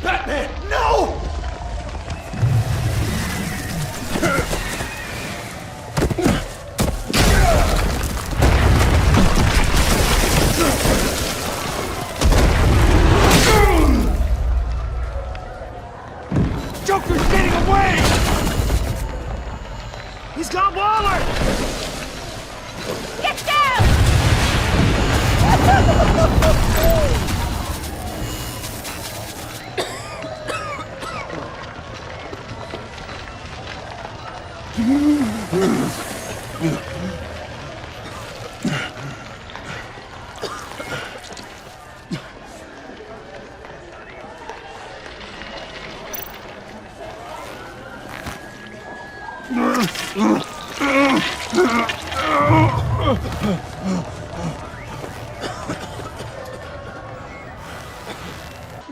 Batman, no! Joker's getting away! He's got Waller! Get down!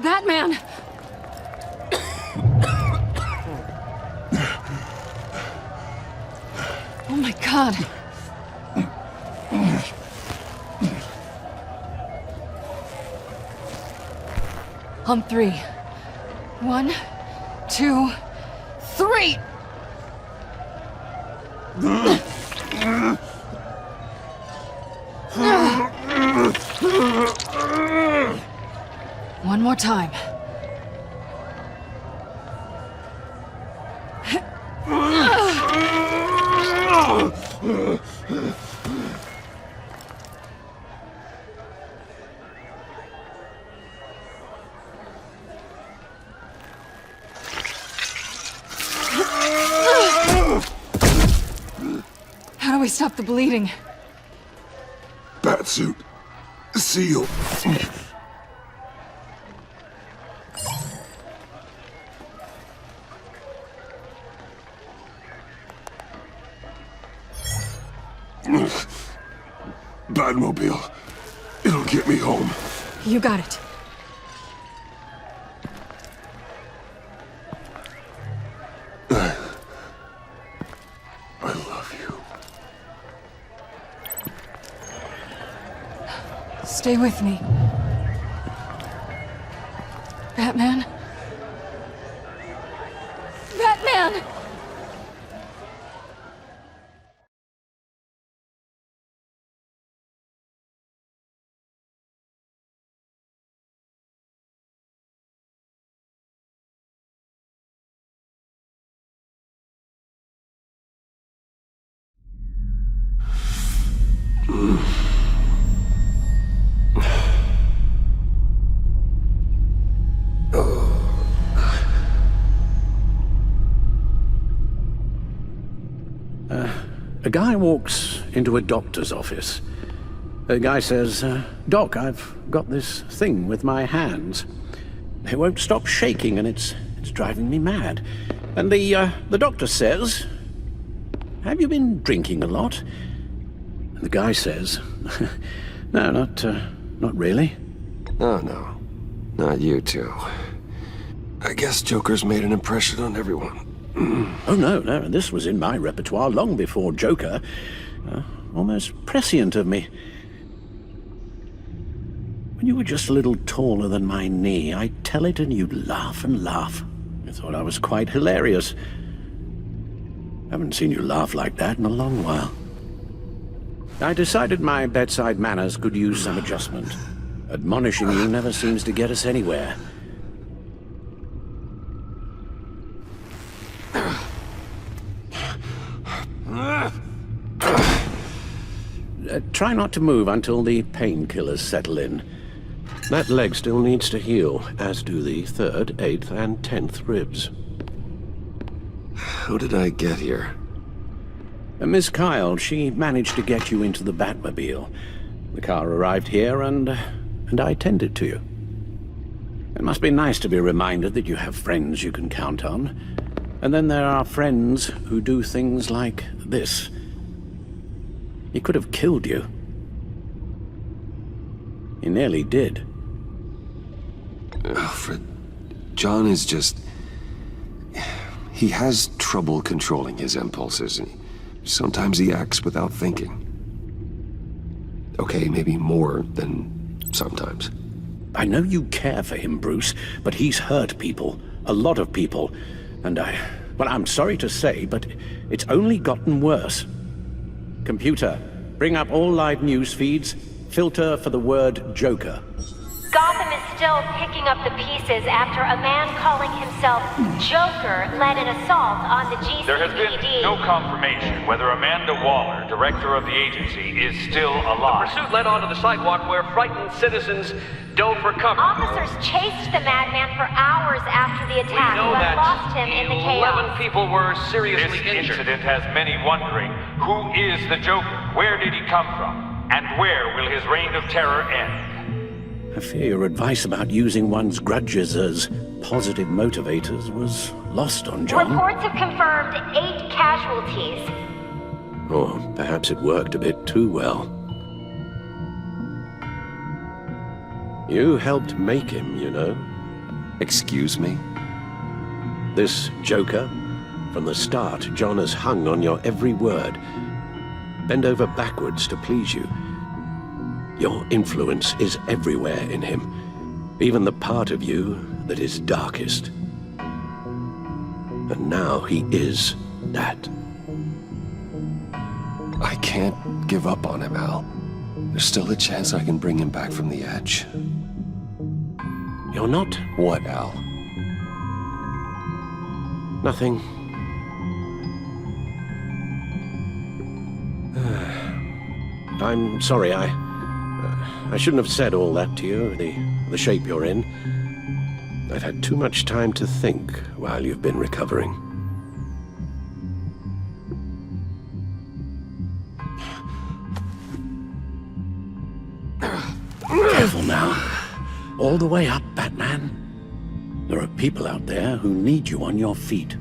Batman! Oh my God. On three. 1, 2, 3! One more time. How do we stop the bleeding? Batsuit. Seal. Batmobile. It'll get me home. You got it. I love you. Stay with me. Batman? Batman! A guy walks into a doctor's office. The guy says, Doc, I've got this thing with my hands. They won't stop shaking and it's driving me mad. And the doctor says, have you been drinking a lot? And the guy says, no, not really. Oh, no. Not you two. I guess Joker's made an impression on everyone. Oh, no, this was in my repertoire long before Joker. Almost prescient of me. When you were just a little taller than my knee, I'd tell it and you'd laugh and laugh. I thought I was quite hilarious. Haven't seen you laugh like that in a long while. I decided my bedside manners could use some adjustment. Admonishing you never seems to get us anywhere. Try not to move until the painkillers settle in. That leg still needs to heal, as do the 3rd, 8th, and 10th ribs. How did I get here? Miss Kyle, she managed to get you into the Batmobile. The car arrived here, and I tended to you. It must be nice to be reminded that you have friends you can count on. And then there are friends who do things like this. He could have killed you. He nearly did. Alfred, John is just... He has trouble controlling his impulses. Sometimes he acts without thinking. Okay, maybe more than sometimes. I know you care for him, Bruce, but he's hurt people. A lot of people. And well, I'm sorry to say, but it's only gotten worse. Computer, bring up all live news feeds. Filter for the word Joker. Gotham is still picking up the pieces after a man calling himself Joker led an assault on the GCPD. There has been no confirmation whether Amanda Waller, director of the agency, is still alive. The pursuit led onto the sidewalk where frightened citizens dove for cover. Officers chased the madman for hours after the attack, We know but that lost him in the 11 chaos. people were seriously This injured. incident has many wondering, who is the Joker? Where did he come from? And where will his reign of terror end? I fear your advice about using one's grudges as positive motivators was lost on John. Reports have confirmed 8 casualties. Or perhaps it worked a bit too well. You helped make him, you know. Excuse me? This Joker, from the start, John has hung on your every word. Bend over backwards to please you. Your influence is everywhere in him, even the part of you that is darkest. And now he is that. I can't give up on him, Al. There's still a chance I can bring him back from the edge. You're not? What, Al? Nothing. I'm sorry, I shouldn't have said all that to you, the shape you're in. I've had too much time to think while you've been recovering. Careful now. All the way up, Batman. There are people out there who need you on your feet.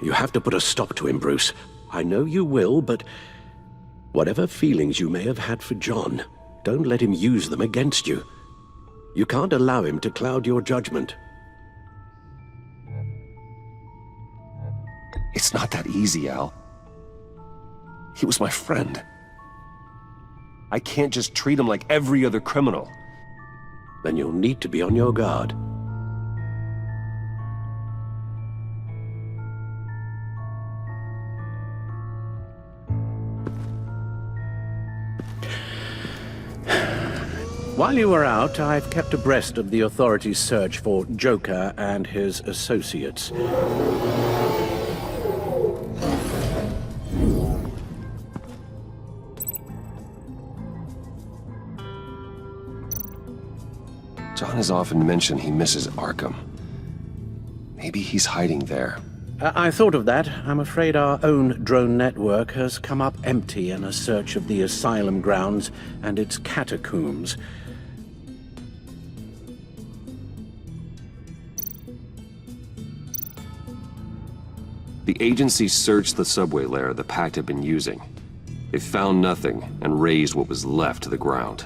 You have to put a stop to him, Bruce. I know you will, but whatever feelings you may have had for John, don't let him use them against you. You can't allow him to cloud your judgment. It's not that easy, Al. He was my friend. I can't just treat him like every other criminal. Then you'll need to be on your guard. While you were out, I've kept abreast of the authorities' search for Joker and his associates. John has often mentioned he misses Arkham. Maybe he's hiding there. I thought of that. I'm afraid our own drone network has come up empty in a search of the asylum grounds and its catacombs. The agency searched the subway layer the Pact had been using. They found nothing and razed what was left to the ground.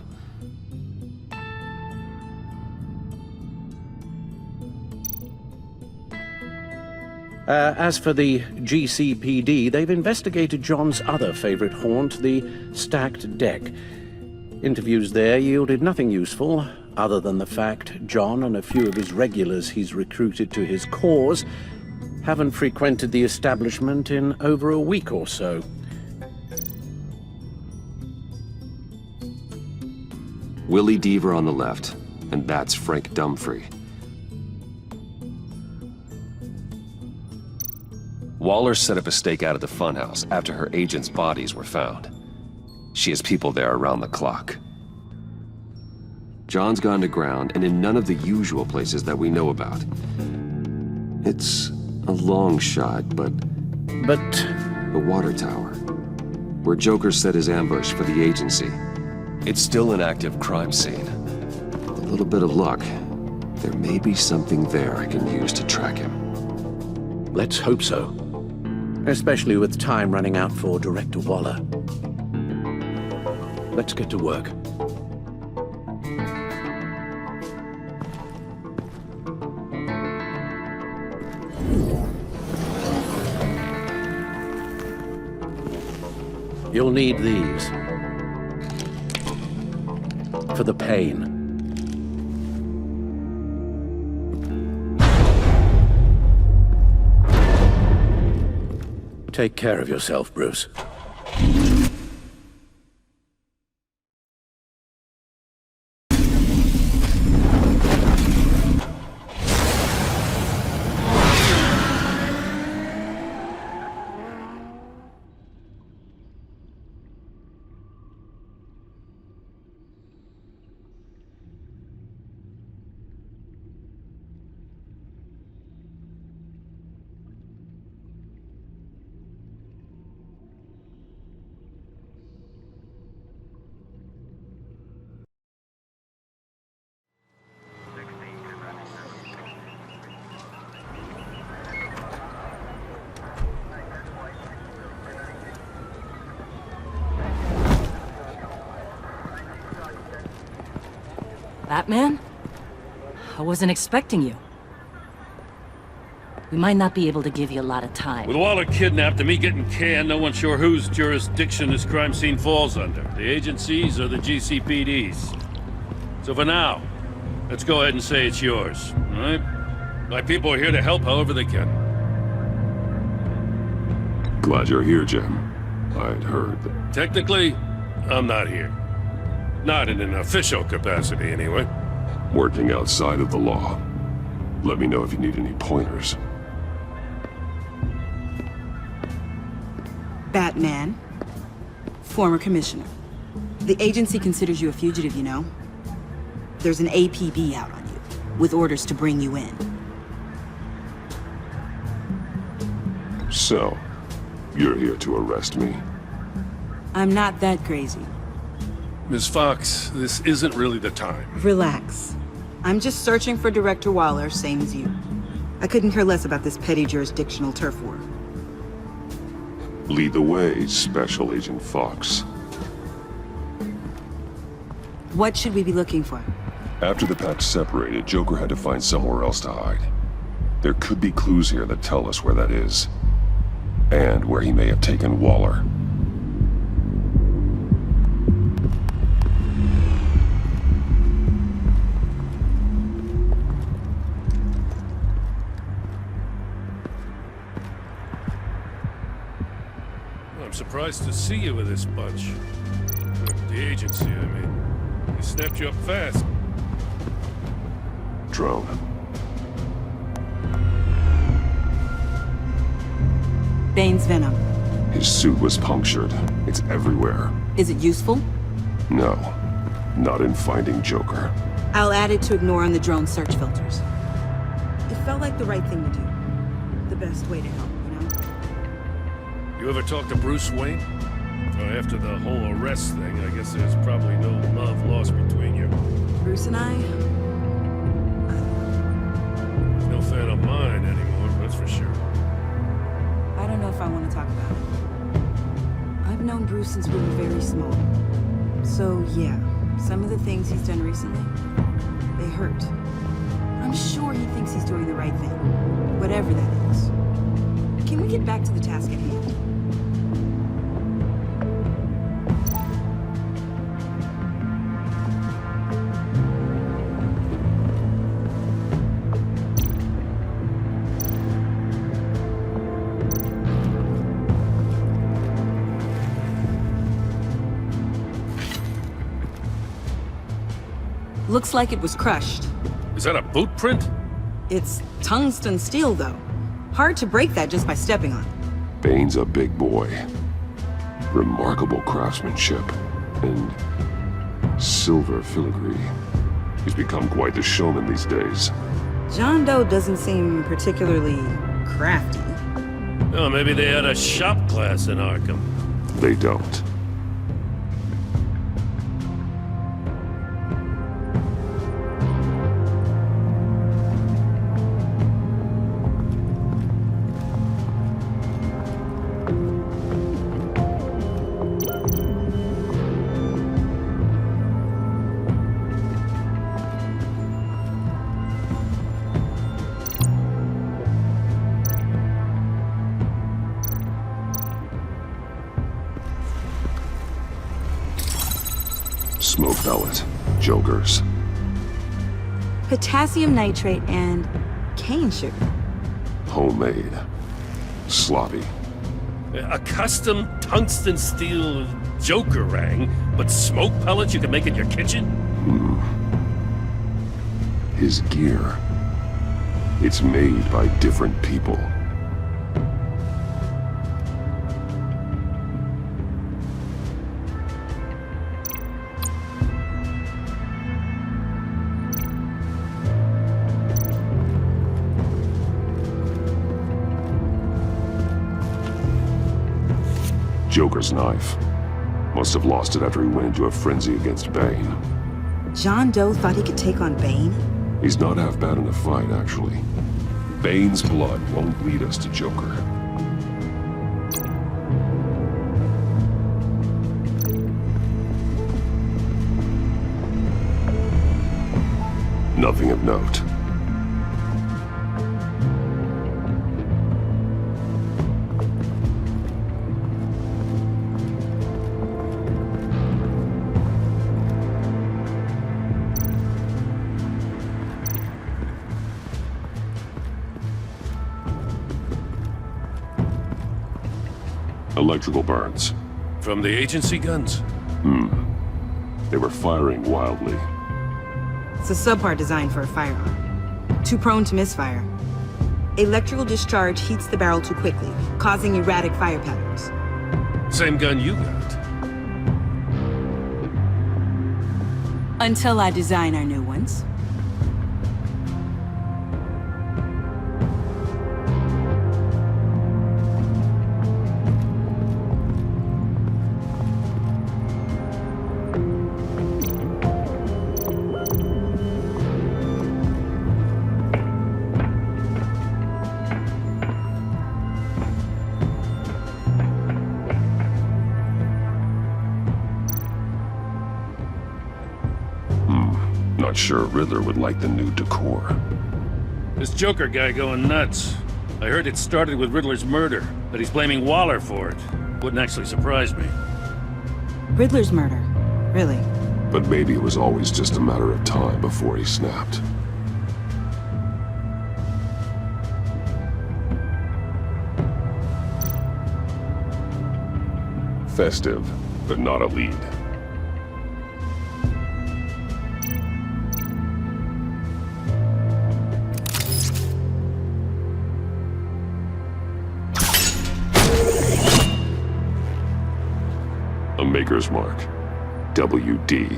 As for the GCPD, they've investigated John's other favorite haunt, the stacked deck. Interviews there yielded nothing useful, other than the fact John and a few of his regulars he's recruited to his cause haven't frequented the establishment in over a week or so. Willie Deaver on the left, and that's Frank Dumfrey. Waller set up a stakeout at the funhouse after her agents' bodies were found. She has people there around the clock. John's gone to ground and in none of the usual places that we know about. It's a long shot, but the water tower, where Joker set his ambush for the agency. It's still an active crime scene. With a little bit of luck, there may be something there I can use to track him. Let's hope so. Especially with time running out for Director Waller. Let's get to work. You'll need these for the pain. Take care of yourself, Bruce. Batman? I wasn't expecting you. We might not be able to give you a lot of time. With Waller kidnapped and me getting canned, no one's sure whose jurisdiction this crime scene falls under. The agencies or the GCPD's. So for now, let's go ahead and say it's yours, all right? My people are here to help however they can. Glad you're here, Jim. I'd heard that. Technically, I'm not here. Not in an official capacity, anyway. Working outside of the law. Let me know if you need any pointers. Batman. Former commissioner. The agency considers you a fugitive, you know. There's an APB out on you, with orders to bring you in. So, you're here to arrest me? I'm not that crazy. Ms. Fox, this isn't really the time. Relax. I'm just searching for Director Waller, same as you. I couldn't care less about this petty jurisdictional turf war. Lead the way, Special Agent Fox. What should we be looking for? After the pack separated, Joker had to find somewhere else to hide. There could be clues here that tell us where that is. And where he may have taken Waller. I'm surprised to see you with this bunch. The agency, I mean. They snapped you up fast. Drone. Bane's venom. His suit was punctured. It's everywhere. Is it useful? No. Not in finding Joker. I'll add it to ignore on the drone search filters. It felt like the right thing to do. The best way to help, you know? You ever talk to Bruce Wayne? Well, after the whole arrest thing, I guess there's probably no love lost between you. Bruce and I... No fan of mine anymore, that's for sure. I don't know if I want to talk about it. I've known Bruce since we were very small. So, yeah, some of the things he's done recently, they hurt. I'm sure he thinks he's doing the right thing, whatever that is. Can we get back to the task at hand? Looks like it was crushed. Is that a boot print? It's tungsten steel, though. Hard to break that just by stepping on it. Bane's a big boy. Remarkable craftsmanship. And silver filigree. He's become quite the showman these days. John Doe doesn't seem particularly crafty. Oh, maybe they had a shop class in Arkham. They don't. Smoke pellet. Jokers. Potassium nitrate and cane sugar. Homemade. Sloppy. A custom tungsten steel Joker rang, but smoke pellets you can make in your kitchen? His gear. It's made by different people. Joker's knife. Must have lost it after he went into a frenzy against Bane. John Doe thought he could take on Bane? He's not half bad in a fight, actually. Bane's blood won't lead us to Joker. Nothing of note. Electrical burns. From the agency guns? They were firing wildly. It's a subpart designed for a firearm. Too prone to misfire. Electrical discharge heats the barrel too quickly, causing erratic fire patterns. Same gun you got. Until I design our new ones. Not sure Riddler would like the new decor. This Joker guy going nuts. I heard it started with Riddler's murder, but he's blaming Waller for it. Wouldn't actually surprise me. Riddler's murder? Really? But maybe it was always just a matter of time before he snapped. Festive, but not a lead. A Maker's Mark. WD.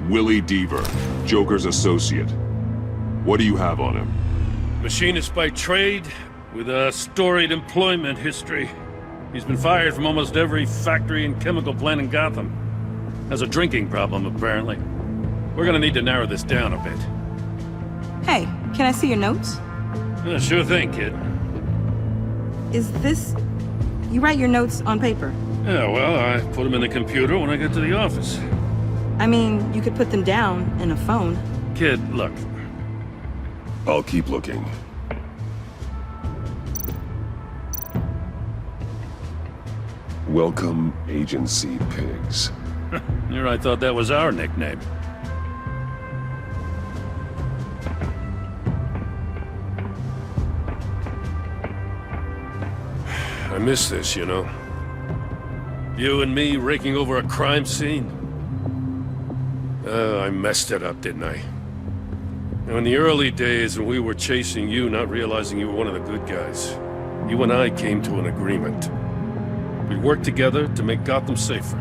Willie Deaver, Joker's associate. What do you have on him? Machinist by trade, with a storied employment history. He's been fired from almost every factory and chemical plant in Gotham. Has a drinking problem, apparently. We're gonna need to narrow this down a bit. Hey, can I see your notes? Sure thing, kid. Is this... You write your notes on paper? Yeah, well, I put them in the computer when I get to the office. I mean, you could put them down in a phone. Kid, look. I'll keep looking. Welcome, Agency Pigs. Here I thought that was our nickname. I miss this, you know. You and me raking over a crime scene. I messed it up, didn't I? Now, in the early days when we were chasing you, not realizing you were one of the good guys, you and I came to an agreement. We worked together to make Gotham safer.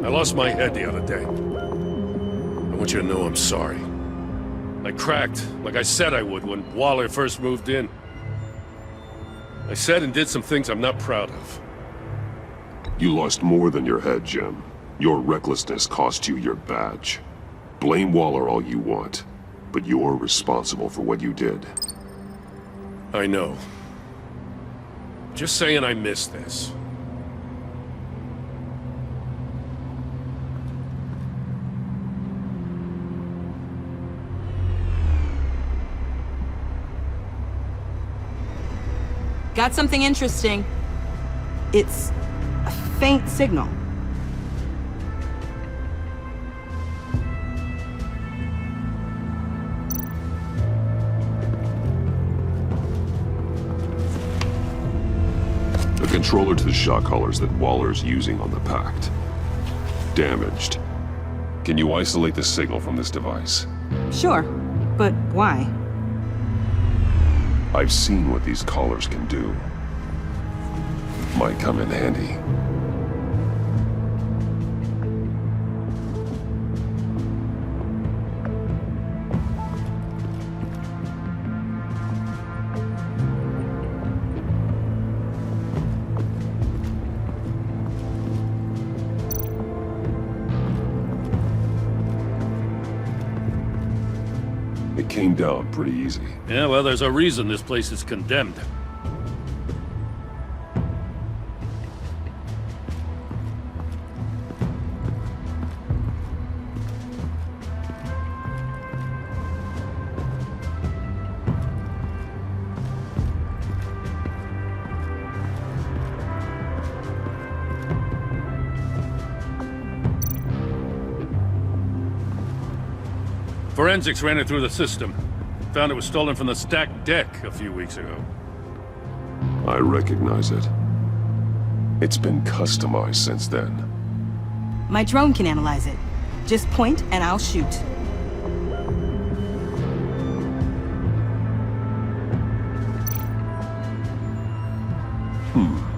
I lost my head the other day. I want you to know I'm sorry. I cracked, like I said I would when Waller first moved in. I said and did some things I'm not proud of. You lost more than your head, Jim. Your recklessness cost you your badge. Blame Waller all you want, but you're responsible for what you did. I know. Just saying I miss this. Got something interesting. It's a faint signal. The controller to the shot collars that Waller's using on the Pact. Damaged. Can you isolate the signal from this device? Sure, but why? I've seen what these collars can do. Might come in handy. It came down pretty easy. Yeah, well, there's a reason this place is condemned. Forensics ran it through the system. Found it was stolen from the stacked deck a few weeks ago. I recognize it. It's been customized since then. My drone can analyze it. Just point and I'll shoot.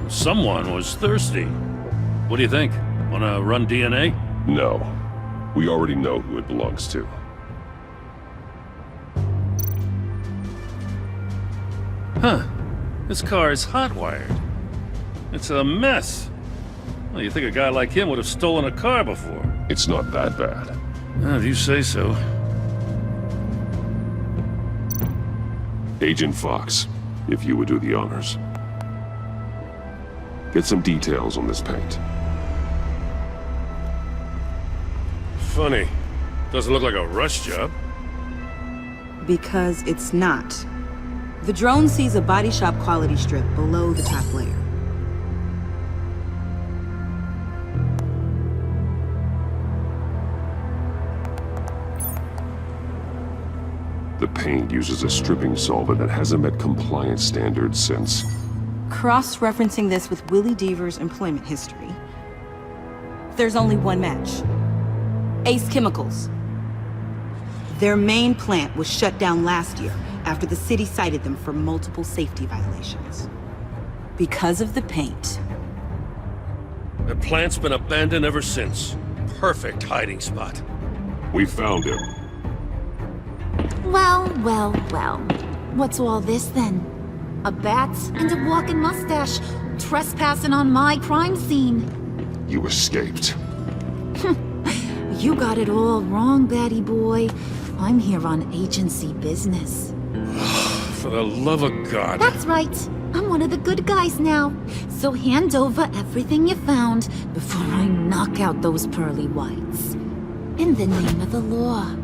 Someone was thirsty. What do you think? Wanna run DNA? No. We already know who it belongs to. Huh. This car is hot-wired. It's a mess. Well, you think a guy like him would have stolen a car before. It's not that bad. If you say so. Agent Fox, if you would do the honors. Get some details on this paint. Funny. Doesn't look like a rush job. Because it's not. The drone sees a body shop quality strip below the top layer. The paint uses a stripping solvent that hasn't met compliance standards since... Cross-referencing this with Willie Deaver's employment history, there's only one match. Ace Chemicals. Their main plant was shut down last year after the city cited them for multiple safety violations. Because of the paint. The plant's been abandoned ever since. Perfect hiding spot. We found him. Well, well, well. What's all this then? A bat and a walking mustache trespassing on my crime scene. You escaped. You got it all wrong, baddie boy. I'm here on agency business. For the love of God. That's right. I'm one of the good guys now. So hand over everything you found before I knock out those pearly whites. In the name of the law.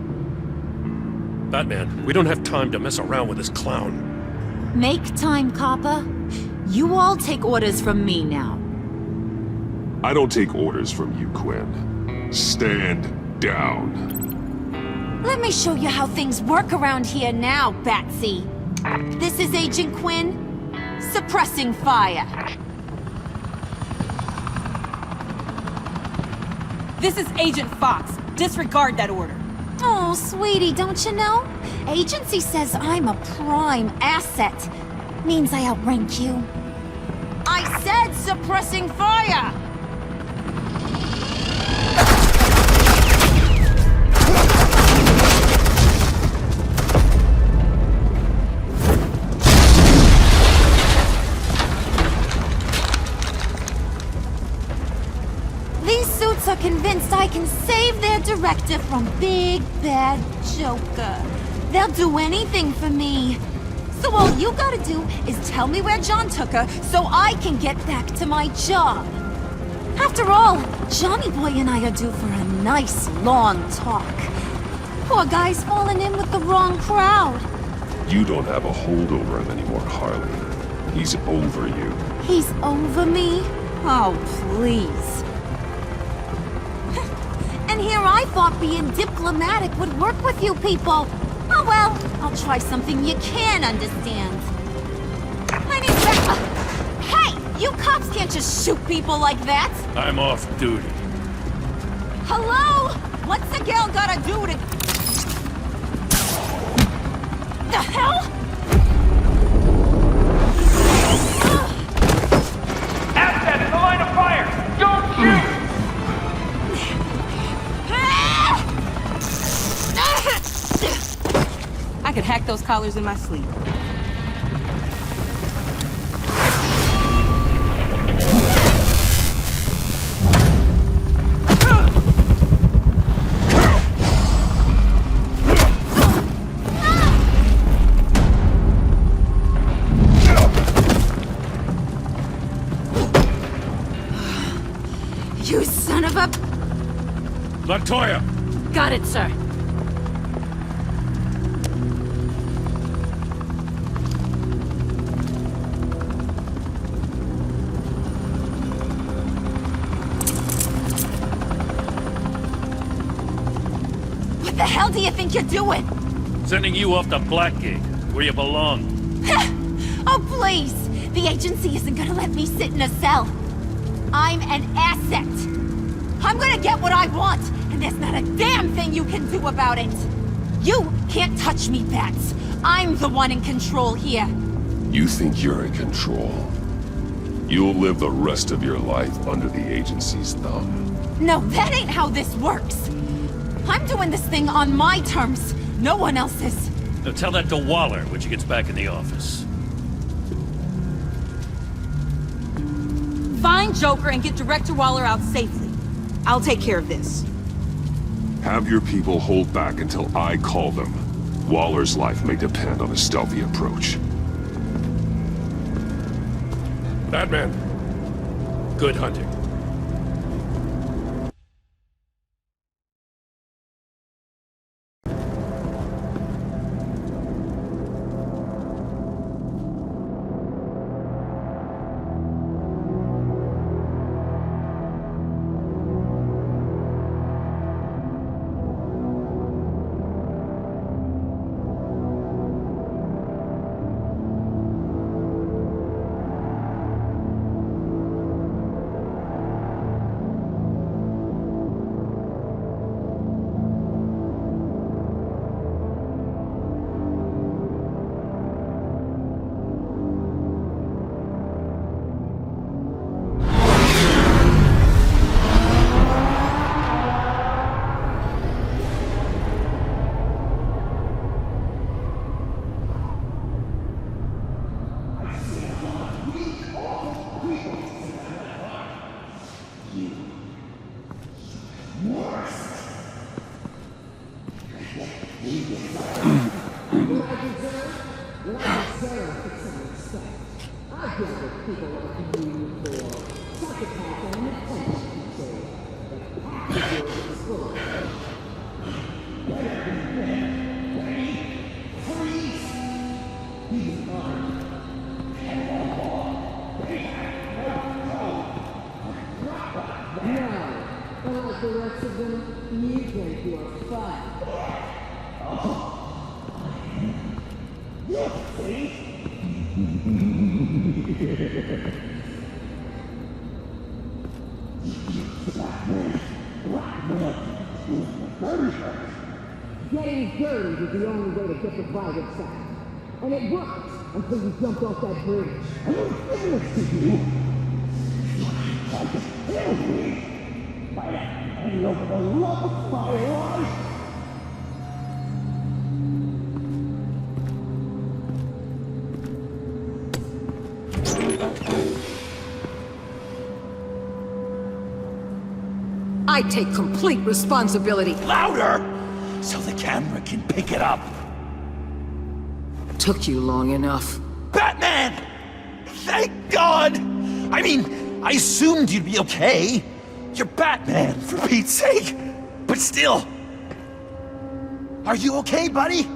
Batman, we don't have time to mess around with this clown. Make time, copper. You all take orders from me now. I don't take orders from you, Quinn. Stand down. Let me show you how things work around here now, Batsy. This is Agent Quinn, suppressing fire. This is Agent Fox. Disregard that order. Oh, sweetie, don't you know? Agency says I'm a prime asset. Means I outrank you. I said suppressing fire! These suits are convinced I can save their director from Big Bad Joker. They'll do anything for me. So all you gotta do is tell me where John took her so I can get back to my job. After all, Johnny Boy and I are due for a nice long talk. Poor guy's fallen in with the wrong crowd. You don't have a hold over him anymore, Harley. He's over you. He's over me? Oh, please. And here I thought being diplomatic would work with you people. Oh well, I'll try something you can understand. I need that. Hey! You cops can't just shoot people like that! I'm off duty. Hello? What's the girl gotta do to... The hell? Asset in the line of fire! Don't shoot! I could hack those collars in my sleep. You son of a... Latoya! Got it, sir. What the hell do you think you're doing? Sending you off to Blackgate, where you belong. Oh, please! The agency isn't gonna let me sit in a cell. I'm an asset. I'm gonna get what I want, and there's not a damn thing you can do about it. You can't touch me, Bats. I'm the one in control here. You think you're in control? You'll live the rest of your life under the agency's thumb. No, that ain't how this works. I'm doing this thing on my terms, no one else's. Now tell that to Waller when she gets back in the office. Find Joker and get Director Waller out safely. I'll take care of this. Have your people hold back until I call them. Waller's life may depend on a stealthy approach. Batman. Good hunting. Getting dirty was the only way to get the private side. And it worked until you jumped off that bridge. And in fairness to you, tried to kill me by handing over the love of my life. I take complete responsibility. Louder! So the camera can pick it up. Took you long enough. Batman! Thank God! I mean, I assumed you'd be okay. You're Batman, for Pete's sake. But still. Are you okay, buddy?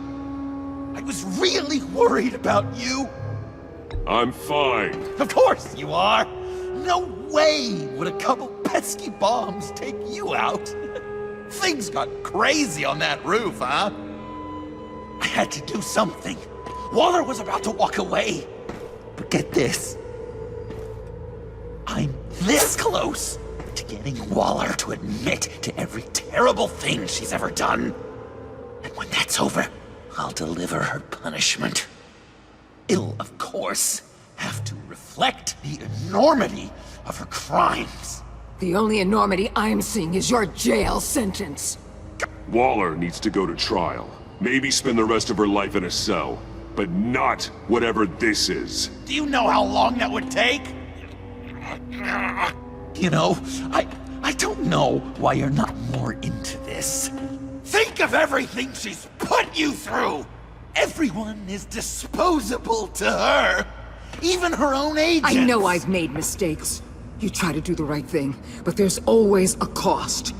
I was really worried about you. I'm fine. Of course you are. No way would a couple pesky bombs take you out. Things got crazy on that roof, huh? I had to do something. Waller was about to walk away. But get this. this close to getting Waller to admit to every terrible thing she's ever done. And when that's over, I'll deliver her punishment. It'll, of course, have to reflect the enormity of her crimes. The only enormity I'm seeing is your jail sentence. Waller needs to go to trial. Maybe spend the rest of her life in a cell. But not whatever this is. Do you know how long that would take? You know, I don't know why you're not more into this. Think of everything she's put you through! Everyone is disposable to her. Even her own agents. I know I've made mistakes. You try to do the right thing, but there's always a cost.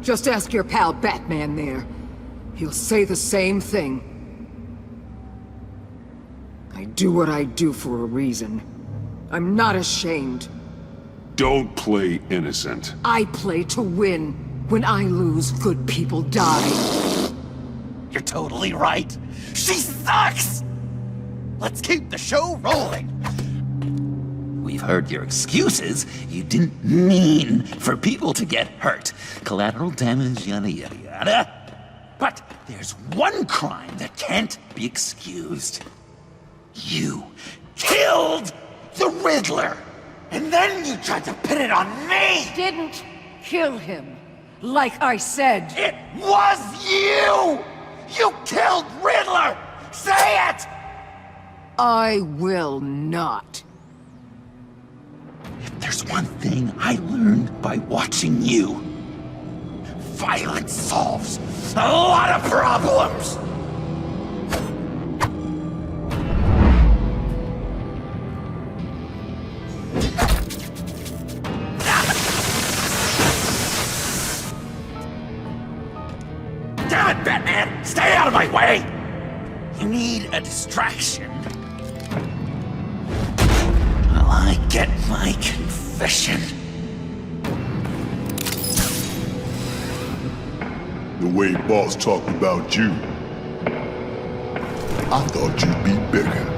Just ask your pal Batman there. He'll say the same thing. I do what I do for a reason. I'm not ashamed. Don't play innocent. I play to win. When I lose, good people die. You're totally right. She sucks! Let's keep the show rolling. We've heard your excuses. You didn't mean for people to get hurt. Collateral damage, yada yada yada. But there's one crime that can't be excused. You killed the Riddler! And then you tried to pin it on me! Didn't kill him. Like I said. It was you! You killed Riddler! Say it! I will not. If there's one thing I learned by watching you, violence solves a lot of problems! Damn it, Batman! Stay out of my way! You need a distraction. While I get my confession. The way Boss talked about you, I thought you'd be bigger.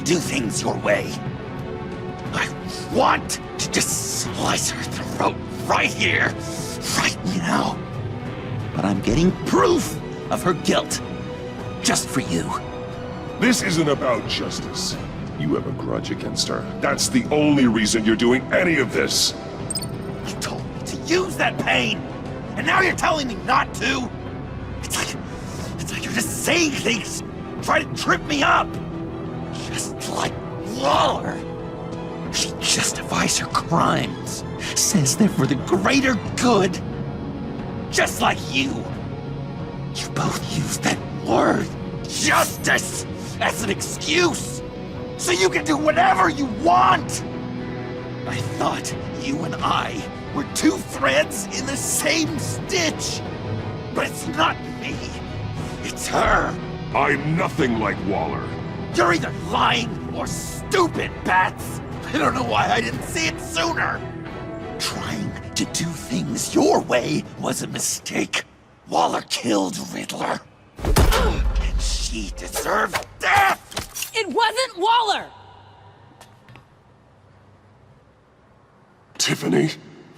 Do things your way. I want to just slice her throat right here, right now. But I'm getting proof of her guilt, just for you. This isn't about justice. You have a grudge against her. That's the only reason you're doing any of this. You told me to use that pain, and now you're telling me not to? It's like you're just saying things, try to trip me up. Just like Waller. She justifies her crimes, says they're for the greater good. Just like you. You both use that word, justice, as an excuse, so you can do whatever you want. I thought you and I were two threads in the same stitch. But it's not me. It's her. I'm nothing like Waller. You're either lying or stupid, Bats! I don't know why I didn't see it sooner! Trying to do things your way was a mistake. Waller killed Riddler. And she deserved death! It wasn't Waller! Tiffany,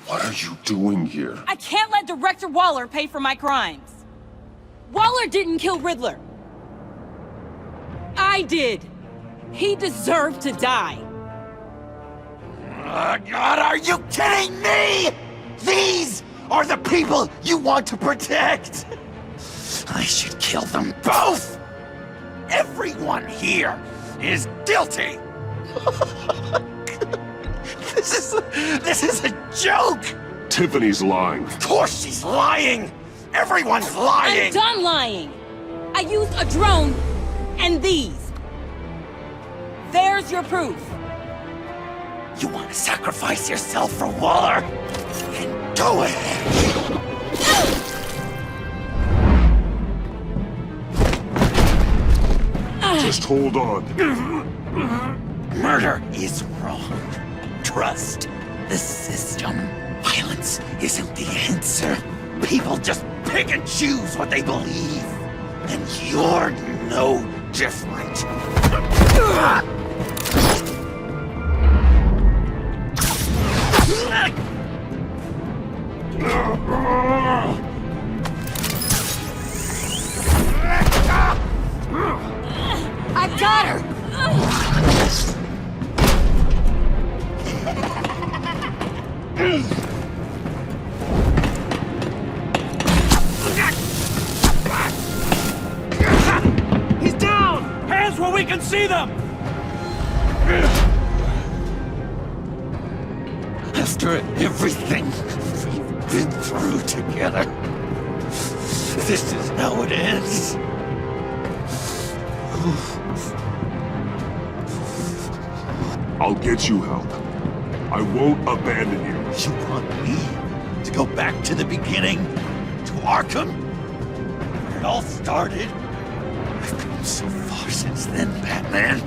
what are you doing here? I can't let Director Waller pay for my crimes. Waller didn't kill Riddler. I did. He deserved to die. God, are you kidding me? These are the people you want to protect. I should kill them both. Everyone here is guilty. This is a joke. Tiffany's lying. Of course she's lying. Everyone's lying. I'm done lying. I used a drone and these. There's your proof. You want to sacrifice yourself for Waller? Then go ahead. Just hold on. Murder is wrong. Trust the system. Violence isn't the answer. People just pick and choose what they believe. And you're no different. I got her! He's down! Hands where we can see them! After everything we've been through together, this is how it ends. I'll get you help. I won't abandon you. You want me to go back to the beginning? To Arkham? Where it all started? I've come so far since then, Batman.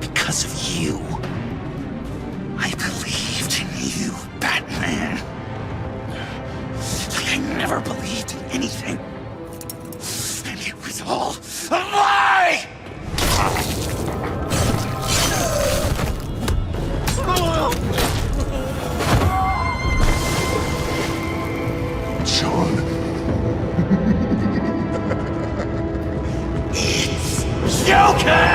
Because of you. I believed in you, Batman. Like I never believed in anything. And it was all a lie! John. It's Joker!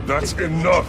That's enough!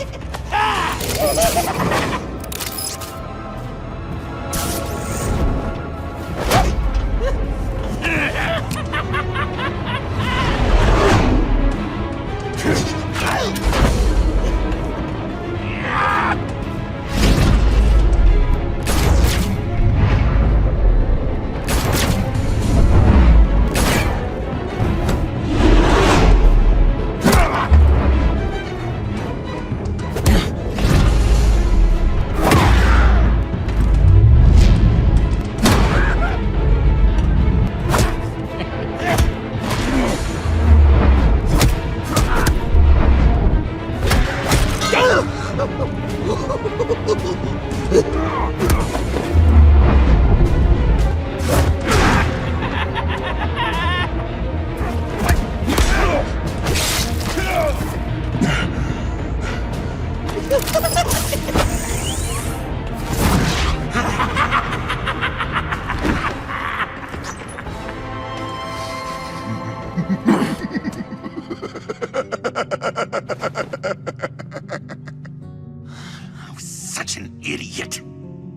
I was such an idiot.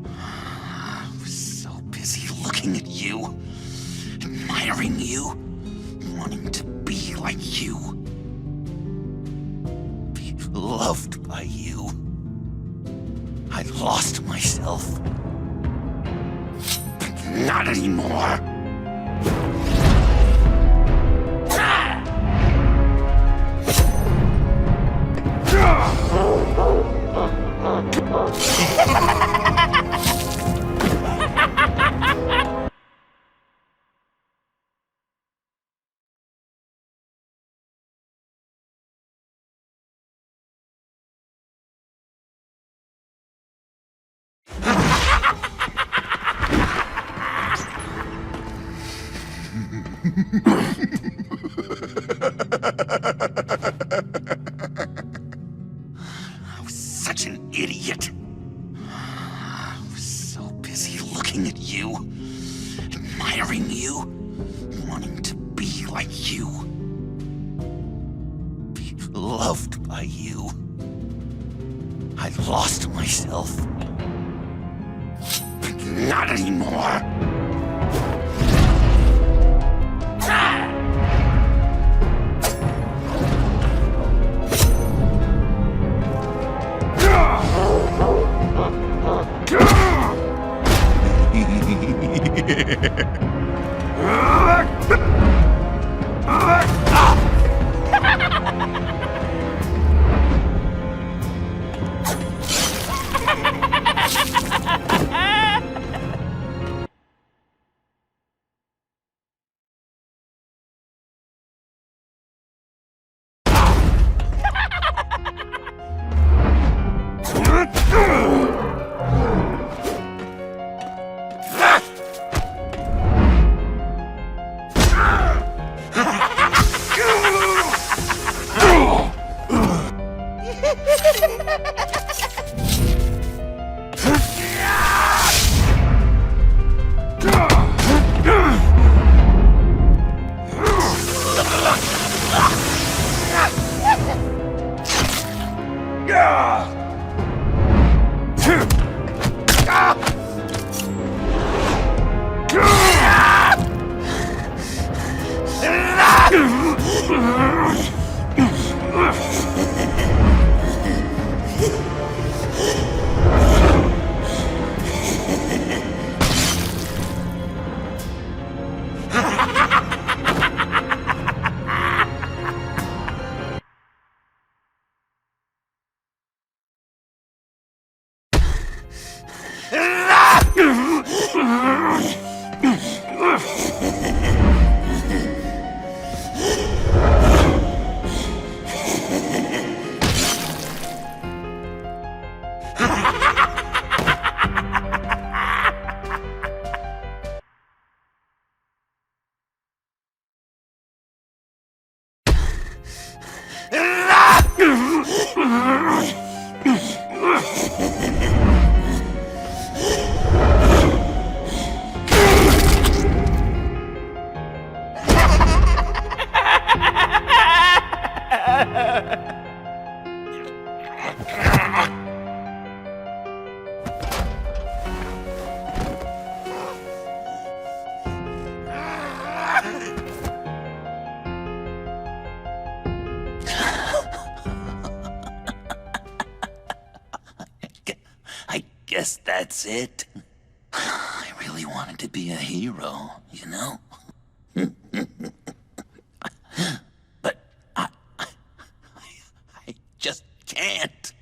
I was so busy looking at you, admiring you, wanting to be like you, be loved by you. I lost myself. But not anymore. I was such an idiot. I was so busy looking at you, admiring you, wanting to be like you, be loved by you. I lost myself. But not anymore. Guess that's it. I really wanted to be a hero, you know? But I just can't.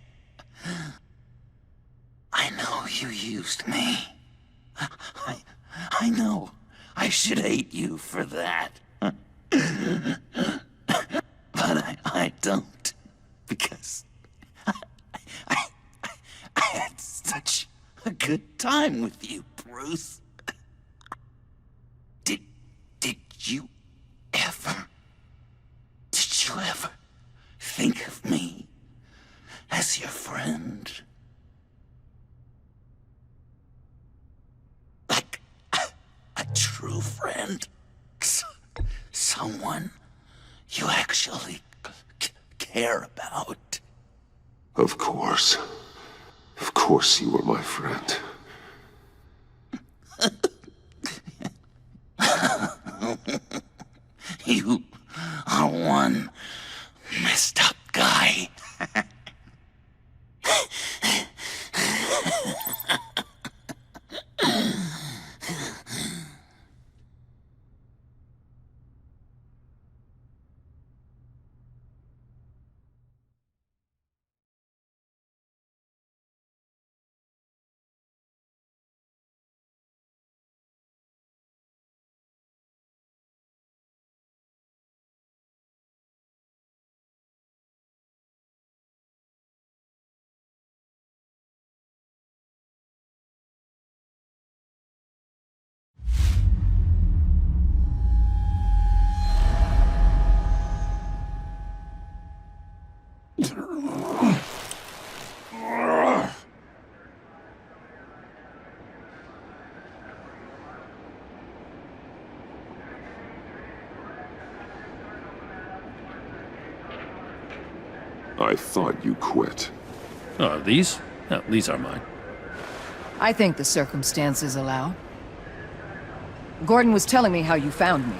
I know you used me. I know I should hate you for that. But I don't. Because I had such a good time with you, Bruce. Did you ever think of me as your friend? Like a true friend? Someone you actually care about? Of course. Of course you were my friend. You are one messed up guy. I thought you quit. Oh, these? No, these are mine. I think the circumstances allow. Gordon was telling me how you found me.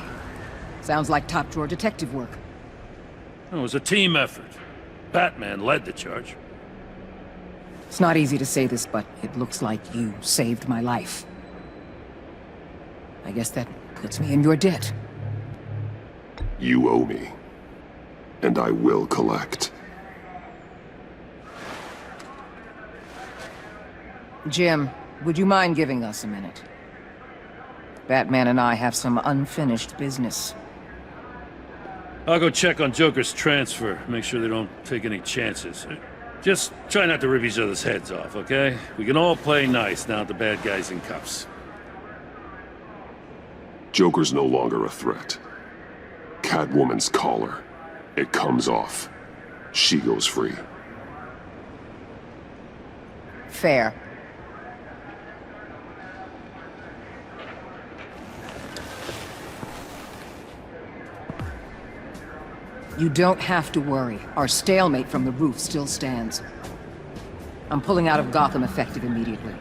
Sounds like top-drawer detective work. It was a team effort. Batman led the charge. It's not easy to say this, but it looks like you saved my life. I guess that puts me in your debt. You owe me. And I will collect. Jim, would you mind giving us a minute? Batman and I have some unfinished business. I'll go check on Joker's transfer, make sure they don't take any chances. Just try not to rip each other's heads off, okay? We can all play nice now that the bad guy's in cuffs. Joker's no longer a threat. Catwoman's collar. It comes off. She goes free. Fair. You don't have to worry. Our stalemate from the roof still stands. I'm pulling out of Gotham effective immediately.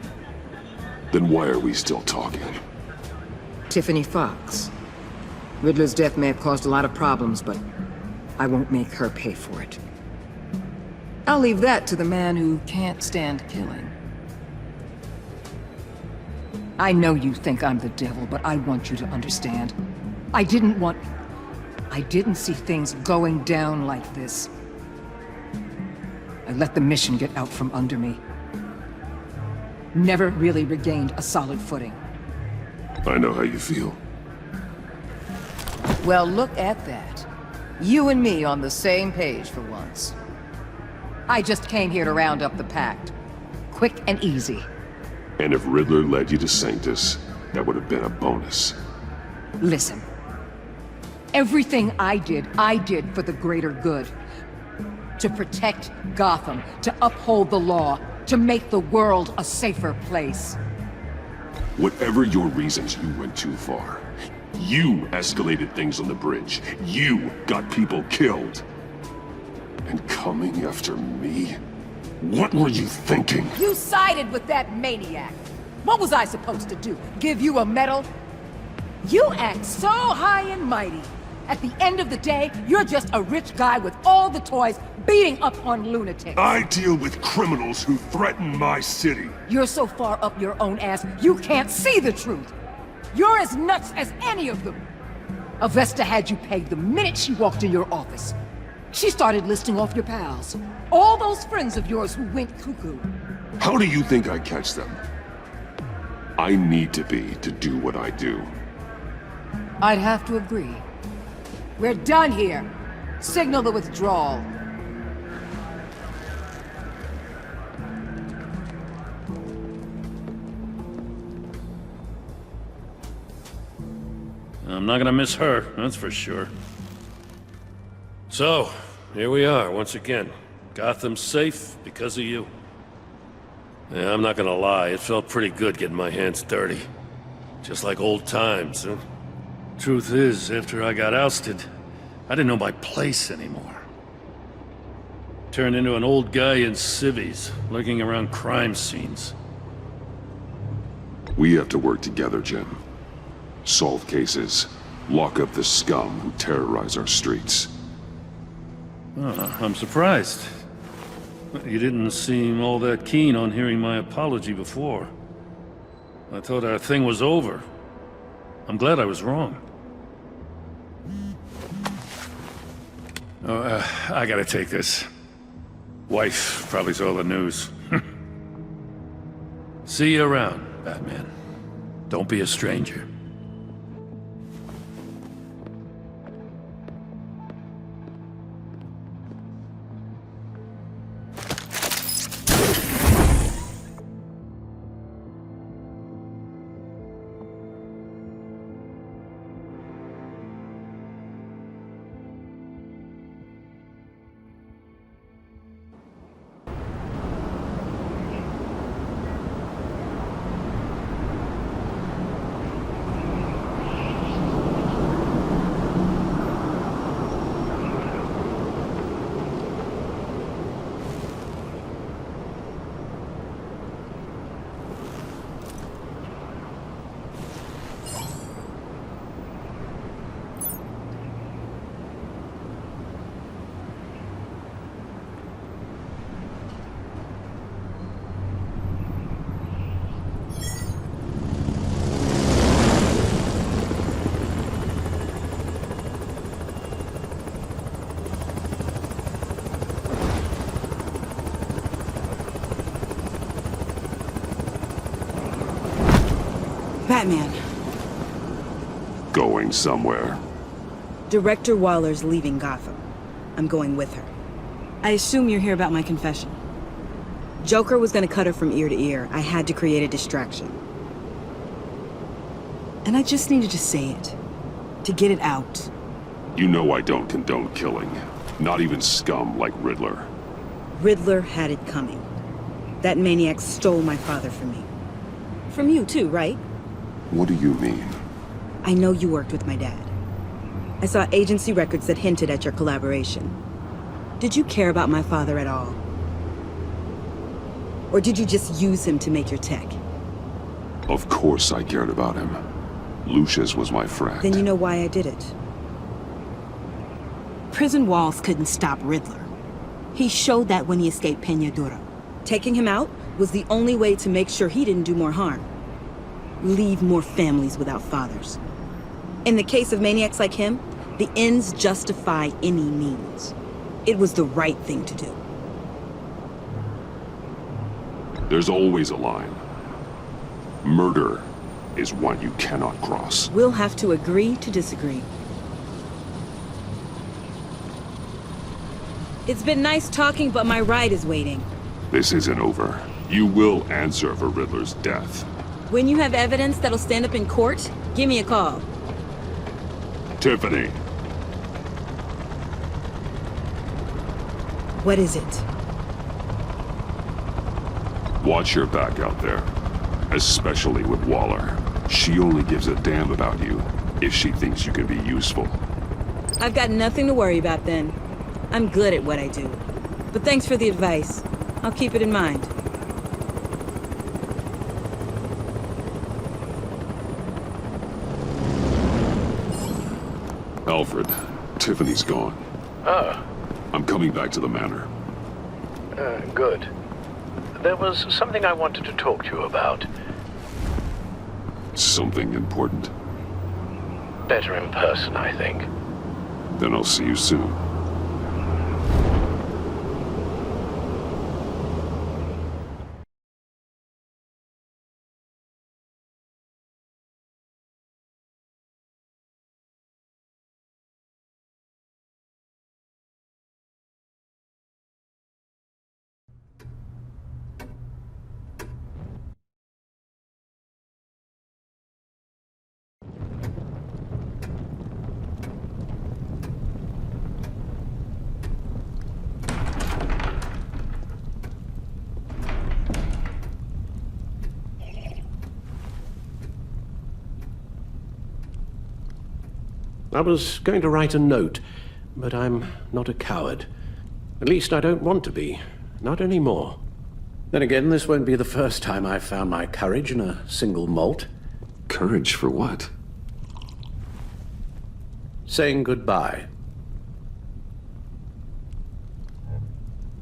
Then why are we still talking? Tiffany Fox. Riddler's death may have caused a lot of problems, but I won't make her pay for it. I'll leave that to the man who can't stand killing. I know you think I'm the devil, but I want you to understand. I didn't see things going down like this. I let the mission get out from under me. Never really regained a solid footing. I know how you feel. Well, look at that. You and me on the same page for once. I just came here to round up the pact. Quick and easy. And if Riddler led you to Sanctus, that would have been a bonus. Listen. Everything I did for the greater good. To protect Gotham, to uphold the law, to make the world a safer place. Whatever your reasons, you went too far. You escalated things on the bridge. You got people killed. And coming after me? What were you thinking? You sided with that maniac. What was I supposed to do? Give you a medal? You act so high and mighty. At the end of the day, you're just a rich guy with all the toys beating up on lunatics. I deal with criminals who threaten my city. You're so far up your own ass, you can't see the truth. You're as nuts as any of them. Avesta had you pegged the minute she walked in your office. She started listing off your pals. All those friends of yours who went cuckoo. How do you think I catch them? I need to be to do what I do. I'd have to agree. We're done here. Signal the withdrawal. I'm not gonna miss her, that's for sure. So, here we are once again. Gotham's safe because of you. Yeah, I'm not gonna lie, it felt pretty good getting my hands dirty. Just like old times, huh? Truth is, after I got ousted, I didn't know my place anymore. Turned into an old guy in civvies, lurking around crime scenes. We have to work together, Jim. Solve cases, lock up the scum who terrorize our streets. Oh, I'm surprised. You didn't seem all that keen on hearing my apology before. I thought our thing was over. I'm glad I was wrong. Oh, I gotta take this. Wife probably saw the news. See you around, Batman. Don't be a stranger. Batman. Going somewhere. Director Waller's leaving Gotham. I'm going with her. I assume you're here about my confession. Joker was gonna cut her from ear to ear. I had to create a distraction. And I just needed to say it. To get it out. You know I don't condone killing. Not even scum like Riddler. Riddler had it coming. That maniac stole my father from me. From you too, right? What do you mean? I know you worked with my dad. I saw agency records that hinted at your collaboration. Did you care about my father at all? Or did you just use him to make your tech? Of course I cared about him. Lucius was my friend. Then you know why I did it. Prison walls couldn't stop Riddler. He showed that when he escaped Peñadura. Taking him out was the only way to make sure he didn't do more harm. Leave more families without fathers. In the case of maniacs like him, the ends justify any means. It was the right thing to do. There's always a line. Murder is one you cannot cross. We'll have to agree to disagree. It's been nice talking, but my ride is waiting. This isn't over. You will answer for Riddler's death. When you have evidence that'll stand up in court, give me a call. Tiffany. What is it? Watch your back out there. Especially with Waller. She only gives a damn about you if she thinks you can be useful. I've got nothing to worry about then. I'm good at what I do. But thanks for the advice. I'll keep it in mind. Alfred, Tiffany's gone. Ah. I'm coming back to the manor. Good. There was something I wanted to talk to you about. Something important. Better in person, I think. Then I'll see you soon. I was going to write a note, but I'm not a coward. At least I don't want to be. Not anymore. Then again, this won't be the first time I've found my courage in a single malt. Courage for what? Saying goodbye.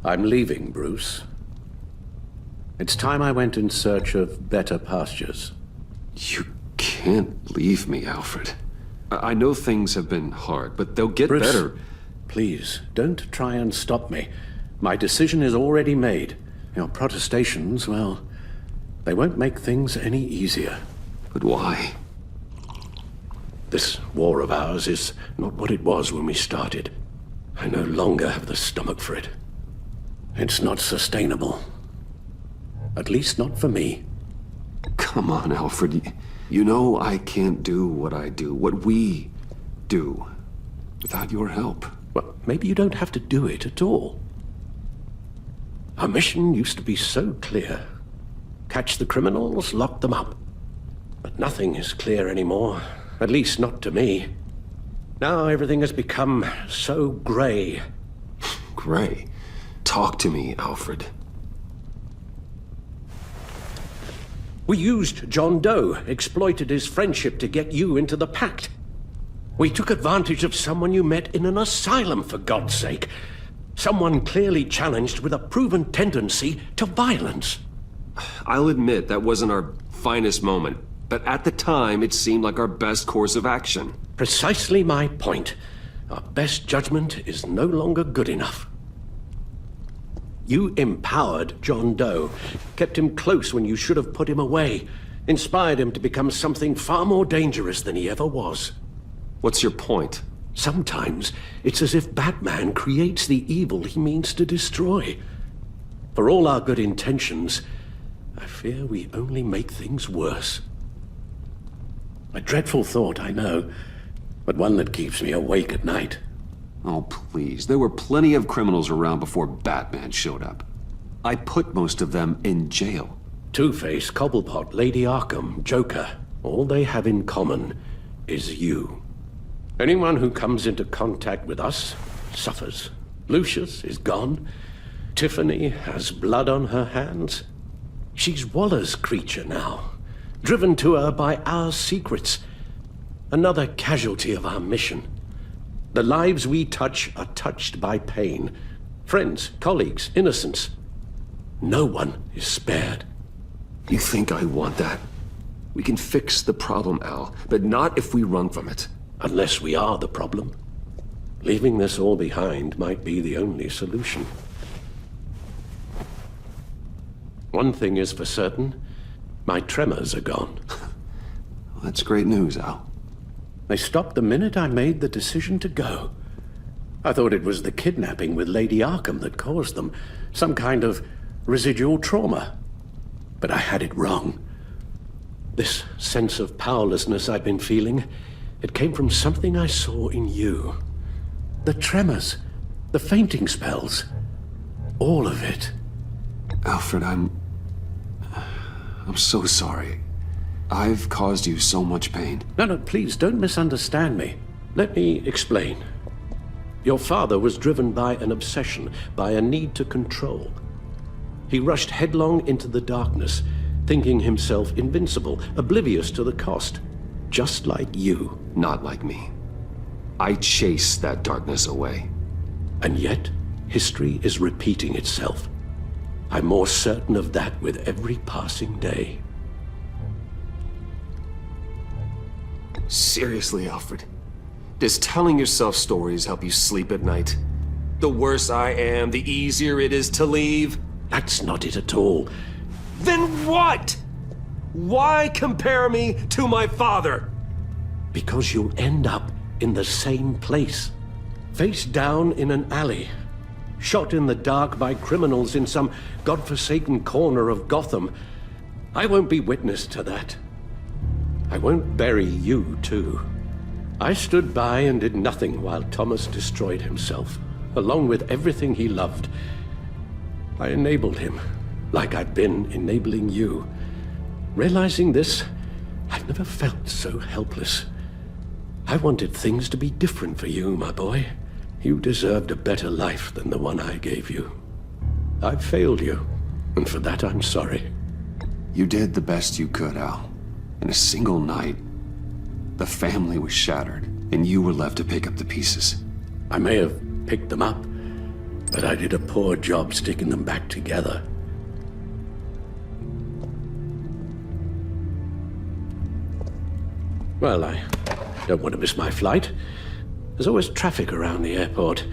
I'm leaving, Bruce. It's time I went in search of better pastures. You can't leave me, Alfred. I know things have been hard, but they'll get Bruce, better. Please, don't try and stop me. My decision is already made. Your protestations, well, they won't make things any easier. But why? This war of ours is not what it was when we started. I no longer have the stomach for it. It's not sustainable. At least not for me. Come on, Alfred. You know I can't do what I do, what we do, without your help. Well, maybe you don't have to do it at all. Our mission used to be so clear. Catch the criminals, lock them up. But nothing is clear anymore, at least not to me. Now everything has become so gray. Gray? Talk to me, Alfred. We used John Doe, exploited his friendship to get you into the pact. We took advantage of someone you met in an asylum, for God's sake. Someone clearly challenged with a proven tendency to violence. I'll admit that wasn't our finest moment, but at the time it seemed like our best course of action. Precisely my point. Our best judgment is no longer good enough. You empowered John Doe, kept him close when you should have put him away. Inspired him to become something far more dangerous than he ever was. What's your point? Sometimes it's as if Batman creates the evil he means to destroy. For all our good intentions, I fear we only make things worse. A dreadful thought, I know, but one that keeps me awake at night. Oh, please. There were plenty of criminals around before Batman showed up. I put most of them in jail. Two-Face, Cobblepot, Lady Arkham, Joker, all they have in common is you. Anyone who comes into contact with us suffers. Lucius is gone. Tiffany has blood on her hands. She's Waller's creature now, driven to her by our secrets. Another casualty of our mission. The lives we touch are touched by pain. Friends, colleagues, innocents. No one is spared. You think I want that? We can fix the problem, Al, but not if we run from it. Unless we are the problem. Leaving this all behind might be the only solution. One thing is for certain, my tremors are gone. Well, that's great news, Al. They stopped the minute I made the decision to go. I thought it was the kidnapping with Lady Arkham that caused them, some kind of residual trauma. But I had it wrong. This sense of powerlessness I've been feeling, it came from something I saw in you. The tremors, the fainting spells, all of it. Alfred, I'm so sorry. I've caused you so much pain. No, please, don't misunderstand me. Let me explain. Your father was driven by an obsession, by a need to control. He rushed headlong into the darkness, thinking himself invincible, oblivious to the cost. Just like you. Not like me. I chased that darkness away. And yet, history is repeating itself. I'm more certain of that with every passing day. Seriously, Alfred? Does telling yourself stories help you sleep at night? The worse I am, the easier it is to leave? That's not it at all. Then what? Why compare me to my father? Because you'll end up in the same place. Face down in an alley. Shot in the dark by criminals in some godforsaken corner of Gotham. I won't be witness to that. I won't bury you, too. I stood by and did nothing while Thomas destroyed himself, along with everything he loved. I enabled him, like I've been enabling you. Realizing this, I've never felt so helpless. I wanted things to be different for you, my boy. You deserved a better life than the one I gave you. I failed you, and for that I'm sorry. You did the best you could, Al. In a single night, the family was shattered, and you were left to pick up the pieces. I may have picked them up, but I did a poor job sticking them back together. Well, I don't want to miss my flight. There's always traffic around the airport.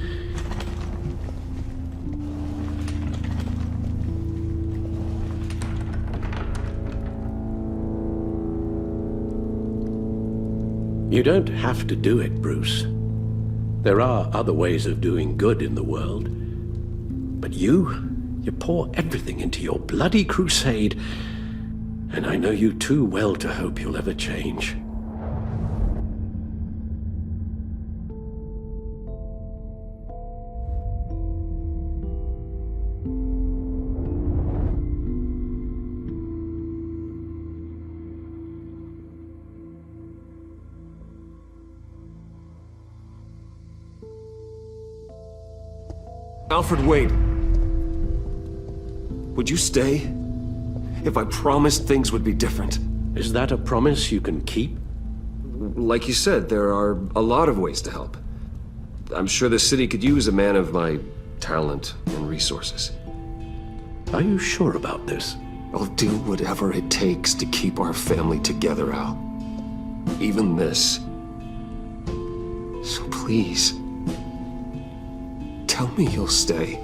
You don't have to do it, Bruce. There are other ways of doing good in the world. But you pour everything into your bloody crusade, and I know you too well to hope you'll ever change. Alfred, wait. Would you stay? If I promised things would be different. Is that a promise you can keep? Like you said, there are a lot of ways to help. I'm sure the city could use a man of my talent and resources. Are you sure about this? I'll do whatever it takes to keep our family together, Al. Even this. So please, tell me you'll stay.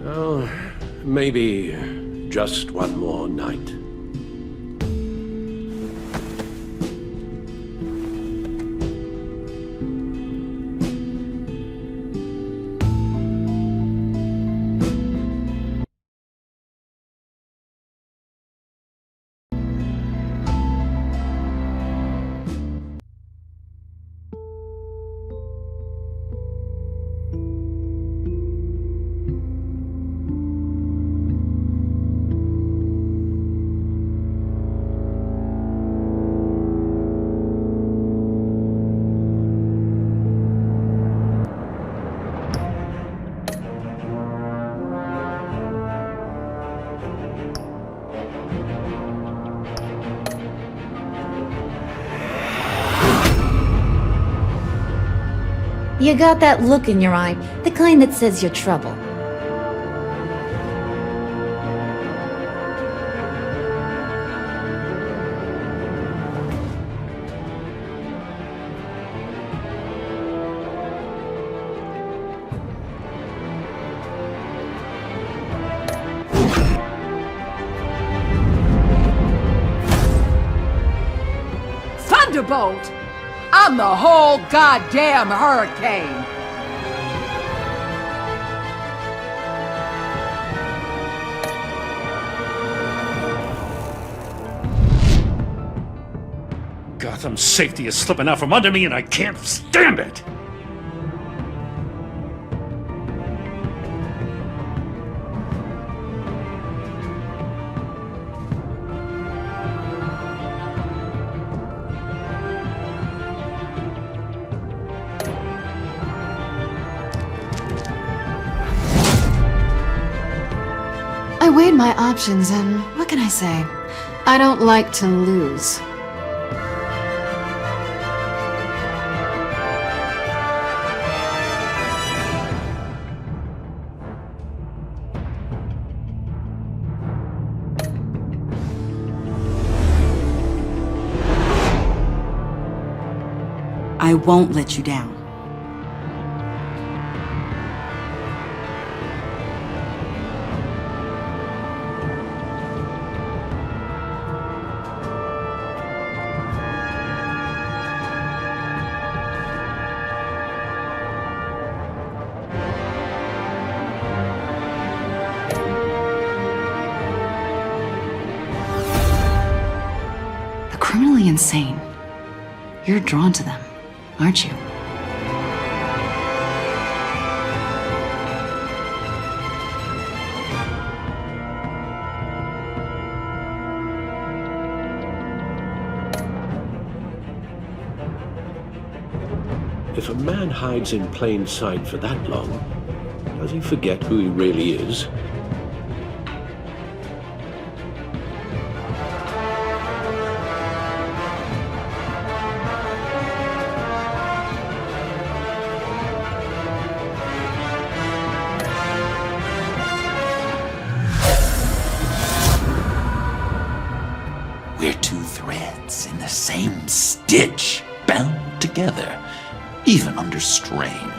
Well, maybe Just one more night. You got that look in your eye, the kind that says you're trouble. Thunderbolt! I'm the whole goddamn hurricane! Gotham's safety is slipping out from under me and I can't stand it! I weighed my options and what can I say? I don't like to lose. I won't let you down. The criminally insane. You're drawn to them, aren't you? If a man hides in plain sight for that long, does he forget who he really is? We're two threads in the same stitch, bound together, even under strain.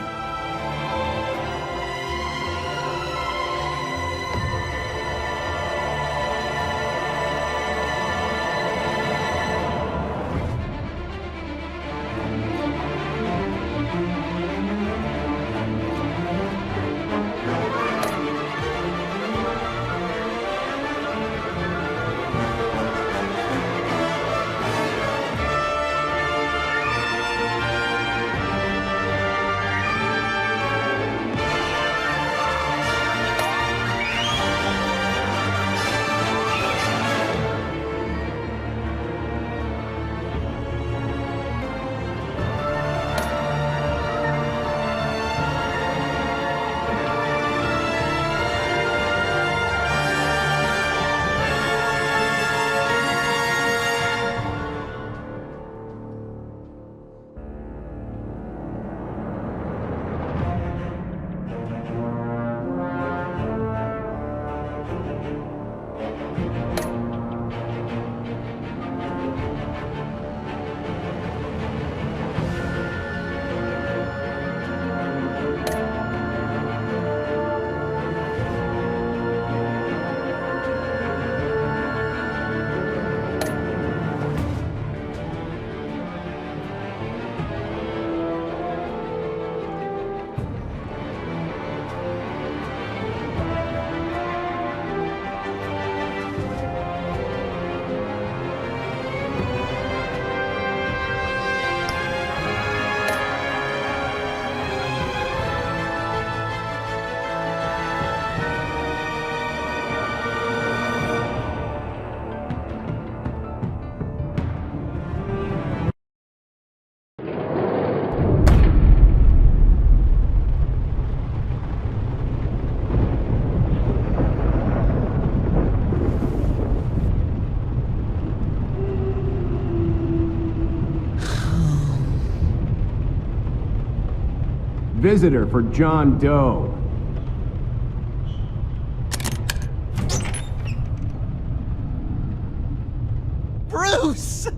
Visitor for John Doe. Bruce!